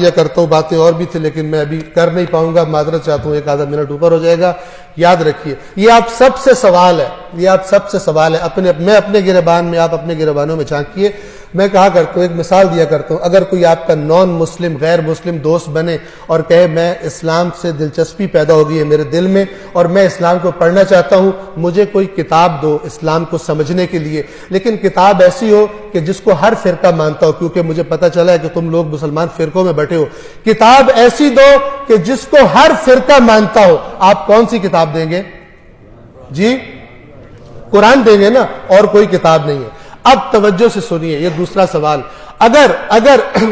یہ کرتا ہوں، باتیں اور بھی تھیں لیکن میں ابھی کر نہیں پاؤں گا، معذرت چاہتا ہوں، ایک آدھا منٹ اوپر ہو جائے گا۔ یاد رکھیے یہ آپ سب سے سوال ہے، یہ آپ سب سے سوال ہے، میں اپنے گریبان میں، آپ اپنے گریبانوں میں جھانکیے۔ میں کہا کرتا ہوں، ایک مثال دیا کرتا ہوں، اگر کوئی آپ کا نان مسلم غیر مسلم دوست بنے اور کہے میں اسلام سے دلچسپی پیدا ہو گئی ہے میرے دل میں اور میں اسلام کو پڑھنا چاہتا ہوں، مجھے کوئی کتاب دو اسلام کو سمجھنے کے لیے، لیکن کتاب ایسی ہو کہ جس کو ہر فرقہ مانتا ہو، کیونکہ مجھے پتہ چلا ہے کہ تم لوگ مسلمان فرقوں میں بیٹھے ہو، کتاب ایسی دو کہ جس کو ہر فرقہ مانتا ہو۔ آپ کون سی کتاب دیں گے؟ جی قرآن دیں گے نا، اور کوئی کتاب نہیں ہے۔ اب توجہ سے سنیے یہ دوسرا سوال، اگر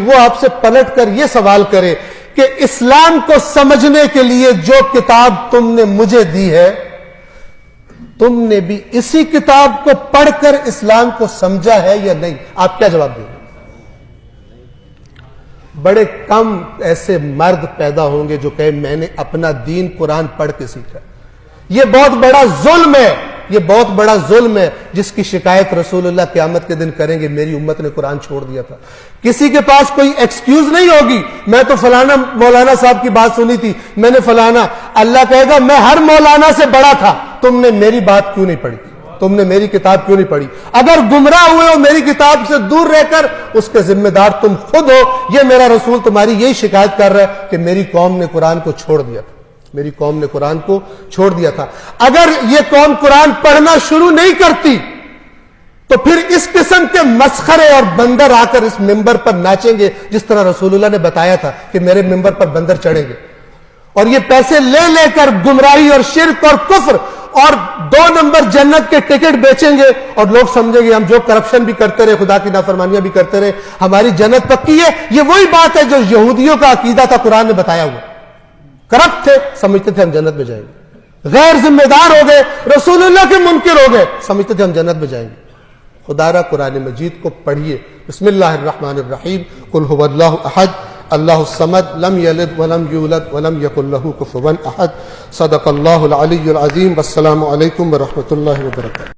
وہ آپ سے پلٹ کر یہ سوال کرے کہ اسلام کو سمجھنے کے لیے جو کتاب تم نے مجھے دی ہے، تم نے بھی اسی کتاب کو پڑھ کر اسلام کو سمجھا ہے یا نہیں؟ آپ کیا جواب دیں گے؟ بڑے کم ایسے مرد پیدا ہوں گے جو کہے میں نے اپنا دین قرآن پڑھ کے سیکھا۔ یہ بہت بڑا ظلم ہے، یہ بہت بڑا ظلم ہے جس کی شکایت رسول اللہ قیامت کے دن کریں گے، میری امت نے قرآن چھوڑ دیا تھا۔ کسی کے پاس کوئی ایکسکیوز نہیں ہوگی، میں تو فلانا مولانا صاحب کی بات سنی تھی، میں نے فلانا، اللہ کہے گا میں ہر مولانا سے بڑا تھا، تم نے میری بات کیوں نہیں پڑھی، تم نے میری کتاب کیوں نہیں پڑھی؟ اگر گمراہ ہوئے ہو میری کتاب سے دور رہ کر، اس کے ذمہ دار تم خود ہو۔ یہ میرا رسول تمہاری یہی شکایت کر رہا ہے کہ میری قوم نے قرآن کو چھوڑ دیا تھا، میری قوم نے قرآن کو چھوڑ دیا تھا۔ اگر یہ قوم قرآن پڑھنا شروع نہیں کرتی تو پھر اس قسم کے مسخرے اور بندر آ کر اس ممبر پر ناچیں گے، جس طرح رسول اللہ نے بتایا تھا کہ میرے ممبر پر بندر چڑھیں گے، اور یہ پیسے لے لے کر گمراہی اور شرک اور کفر اور 2 نمبر جنت کے ٹکٹ بیچیں گے، اور لوگ سمجھیں گے ہم جو کرپشن بھی کرتے رہے، خدا کی نافرمانیاں بھی کرتے رہے، ہماری جنت پکی ہے۔ یہ وہی بات ہے جو یہودیوں کا عقیدہ تھا، قرآن نے بتایا ہوا۔ کرپٹ تھے، سمجھتے تھے ہم جنت میں جائیں گے، غیر ذمہ دار ہو گئے، رسول اللہ کے منکر ہو گئے، سمجھتے تھے ہم جنت میں جائیں گے۔ خدا را قرآن مجید کو پڑھیے۔ بسم اللہ الرحمن الرحیم، قل هو اللہ احد اللہ الصمد لم یلد ولم یولد ولم یکن له کفوا احد۔ صدق اللہ العلی العظیم۔ والسلام علیکم ورحمۃ اللہ وبرکاتہ۔